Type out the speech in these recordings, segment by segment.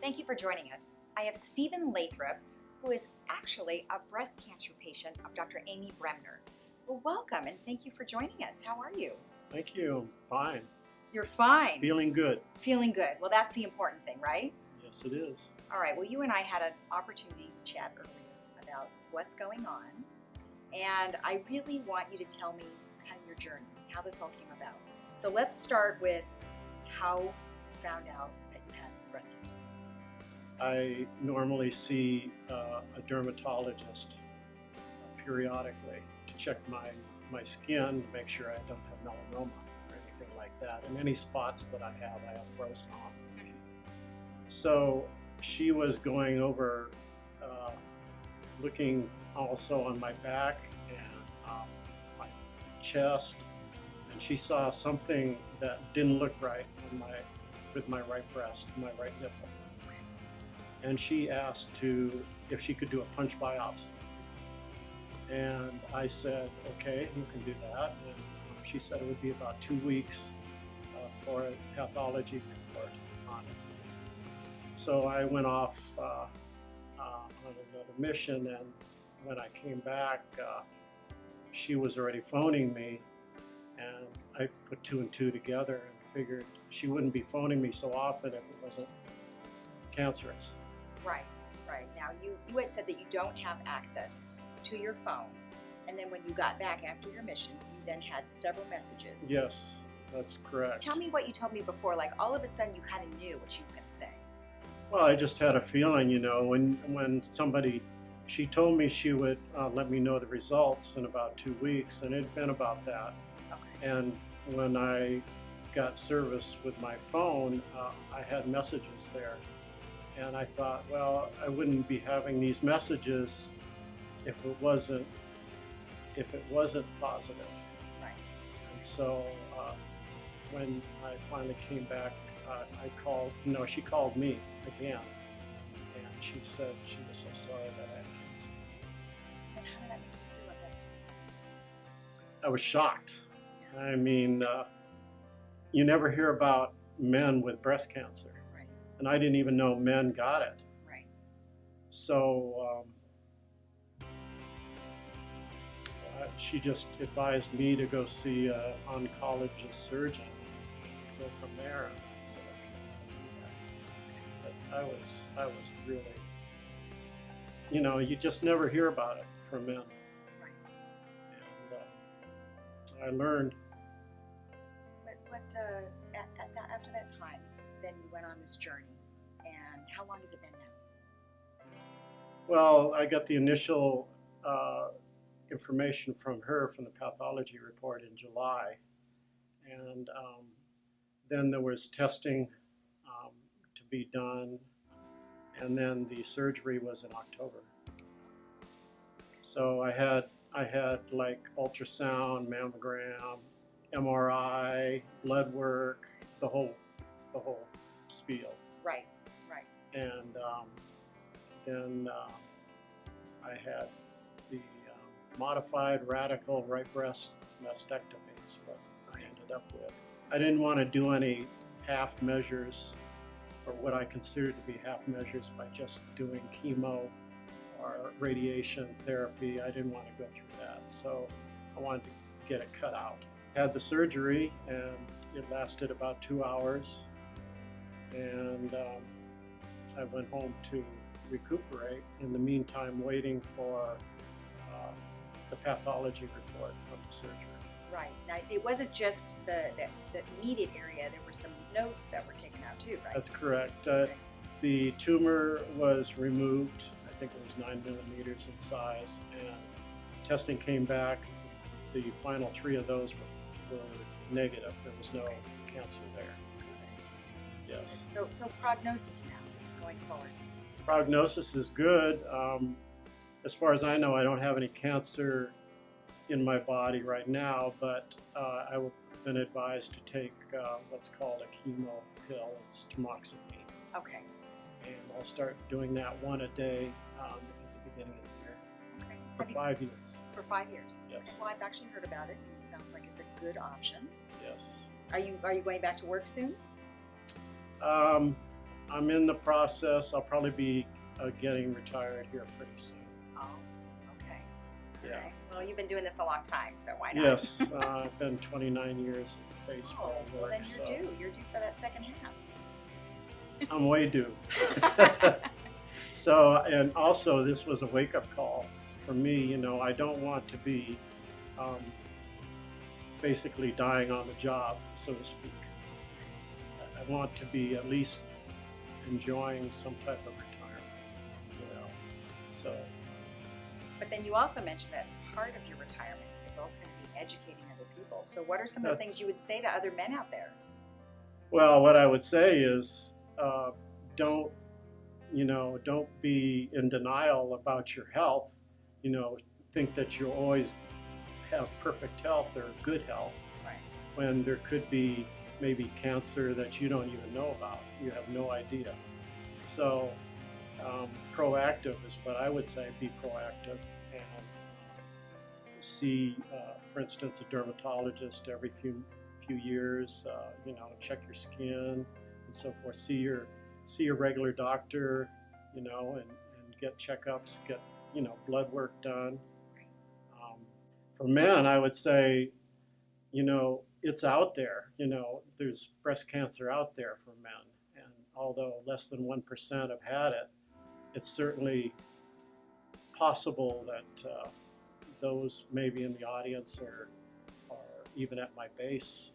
Thank you for joining us. I have Stephen Lathrup, who is actually a breast cancer patient of Dr. Amy Bremner. Well, welcome and thank you for joining us. How are you? Thank you. Fine. You're fine. Feeling good. Feeling good. Well, that's the important thing, right? Yes, it is. All right. Well, you and I had an opportunity to chat earlier about what's going on. And I really want you to tell me kind of your journey, how this all came about. So let's start with how you found out that you had breast cancer. I normally see a dermatologist periodically to check my skin to make sure I don't have melanoma or anything like that. And any spots that I have frozen off. So she was going over, looking also on my back and my chest, and she saw something that didn't look right with my right breast, my right nipple. And she asked if she could do a punch biopsy. And I said, okay, you can do that. And she said it would be about 2 weeks for a pathology report on it. So I went off on another mission, and when I came back, she was already phoning me, and I put 2 and 2 together and figured she wouldn't be phoning me so often if it wasn't cancerous. Right. Now, you had said that you don't have access to your phone, and then when you got back after your mission, you then had several messages. Yes, that's correct. Tell me what you told me before, like all of a sudden you kind of knew what she was going to say. Well, I just had a feeling, when she told me she would let me know the results in about 2 weeks, and it'd been about that. Okay. And when I got service with my phone, I had messages there. And I thought, well, I wouldn't be having these messages if it wasn't positive. Right. And so when I finally came back, she called me again, and she said she was so sorry that I had cancer. And how did that make you feel at that time? I was shocked. I mean, you never hear about men with breast cancer. Right. And I didn't even know men got it. Right. So she just advised me to go see an oncologist surgeon, go from there. And I said, okay, I'll do that. But I was really, you just never hear about it from men. Right. And I learned. But after that time, then you went on this journey. And how long has it been now? Well, I got the initial information from her from the pathology report in July, and then there was testing to be done, and then the surgery was in October. So I had like ultrasound, mammogram, MRI, blood work, the whole spiel. Right. And then I had the modified radical right breast mastectomy is what I ended up with. I didn't want to do any half measures, or what I considered to be half measures, by just doing chemo or radiation therapy. I didn't want to go through that, so I wanted to get it cut out. Had the surgery, and it lasted about 2 hours, and I went home to recuperate, in the meantime waiting for the pathology report from the surgery. Right. Now, it wasn't just the immediate area. There were some nodes that were taken out too, right? That's correct. Okay. The tumor was removed. I think it was 9 millimeters in size, and testing came back. The final 3 of those were negative. There was no cancer there. Yes. So prognosis now, going forward. Prognosis is good. As far as I know, I don't have any cancer in my body right now, but I've been advised to take what's called a chemo pill. It's tamoxifen. Okay. And I'll start doing that 1 a day at the beginning of the year. Okay. For 5 years. For 5 years. Yes. Well, I've actually heard about it. It sounds like it's a good option. Yes. Are you going back to work soon? I'm in the process. I'll probably be getting retired here pretty soon. Oh, okay. Yeah. Okay. Well, you've been doing this a long time, so why not? Yes, I've been 29 years in baseball Oh, well, work, then so you're due. You're due for that second half. I'm way due. So, and also this was a wake-up call for me. You know, I don't want to be basically dying on the job, so to speak. I want to be at least enjoying some type of retirement, you know. So, But then you also mentioned that part of your retirement is also going to be educating other people. So what are some of the things you would say to other men out there? well, what I would say is don't be in denial about your health. You know, think that you'll always have perfect health or good health, Right. when there could be maybe cancer that you don't even know about. You have no idea. So proactive is what I would say. Be proactive and see, for instance, a dermatologist every few years. You know, check your skin and so forth. See your regular doctor. You know, and get checkups. Get blood work done. For men, I would say, you know, it's out there. You know, there's breast cancer out there for men, and although less than 1% have had it, it's certainly possible that those maybe in the audience or even at my base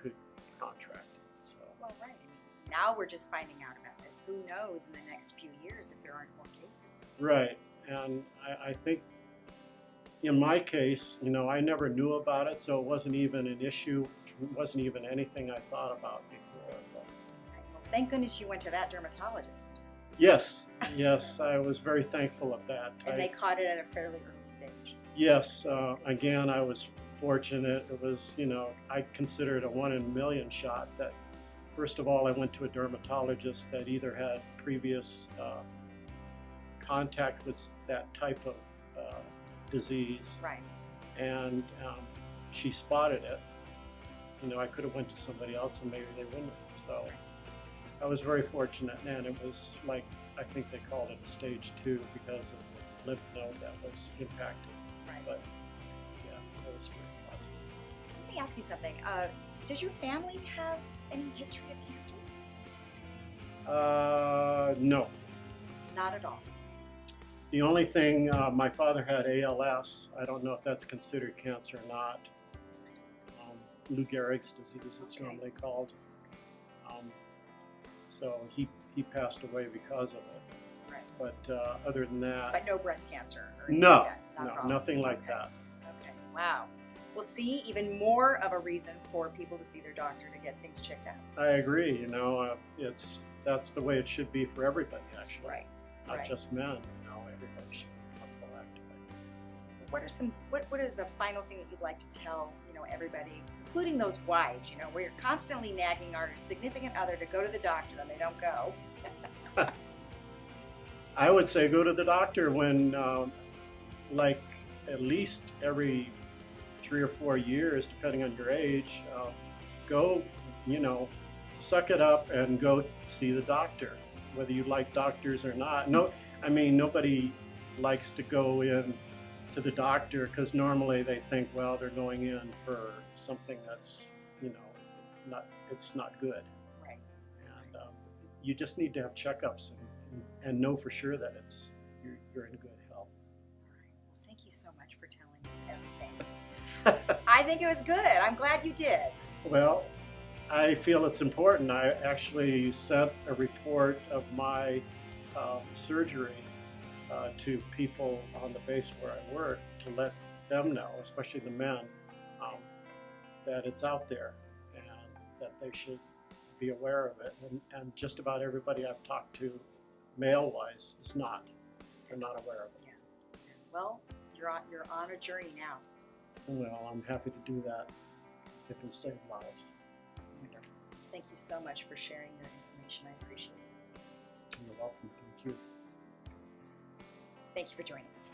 could contract it. So. Well, right. Now we're just finding out about it. Who knows in the next few years if there aren't more cases? Right, and I think in my case, you know, I never knew about it, so it wasn't even an issue. It wasn't even anything I thought about before. But. Right. Well, thank goodness you went to that dermatologist. Yes, I was very thankful of that. And they caught it at a fairly early stage. Yes, again, I was fortunate. It was, you know, I consider it a 1 in a million shot. That first of all, I went to a dermatologist that either had previous contact with that type of disease, Right. and she spotted it. You know, I could have went to somebody else and maybe they wouldn't have. So I was very fortunate, and it was like, I think they called it a stage 2 because of the lymph node that was impacted. Right. But yeah, it was very positive. Let me ask you something. Does your family have any history of cancer? No. Not at all. The only thing, my father had ALS. I don't know if that's considered cancer or not. Lou Gehrig's disease, it's normally called. So he passed away because of it. Right. But other than that, But no breast cancer or anything no, like that? Not a problem. nothing like Okay. that. Okay. Wow. Well, see, even more of a reason for people to see their doctor to get things checked out. I agree. You know, that's the way it should be for everybody, actually. Right. Not Right. just men. You know, everybody should be proactive. What is a final thing that you'd like to tell, everybody, including those wives, where you're constantly nagging our significant other to go to the doctor and they don't go? I would say go to the doctor when, like, at least every 3 or 4 years, depending on your age. Go, suck it up and go see the doctor, whether you like doctors or not. No, I mean, nobody likes to go in to the doctor because normally they think, well, they're going in for something that's, it's not good. Right. And you just need to have checkups and know for sure that you're in good health. All right. Well, thank you so much for telling us everything. I think it was good. I'm glad you did. Well, I feel it's important. I actually sent a report of my surgery to people on the base where I work to let them know, especially the men, that it's out there and that they should be aware of it. And just about everybody I've talked to, male-wise, is not. They're not aware of it. Yeah. Well, you're on a journey now. Well, I'm happy to do that if it saves lives. Wonderful. Thank you so much for sharing your information. I appreciate it. You're welcome. Thank you. Thank you for joining us.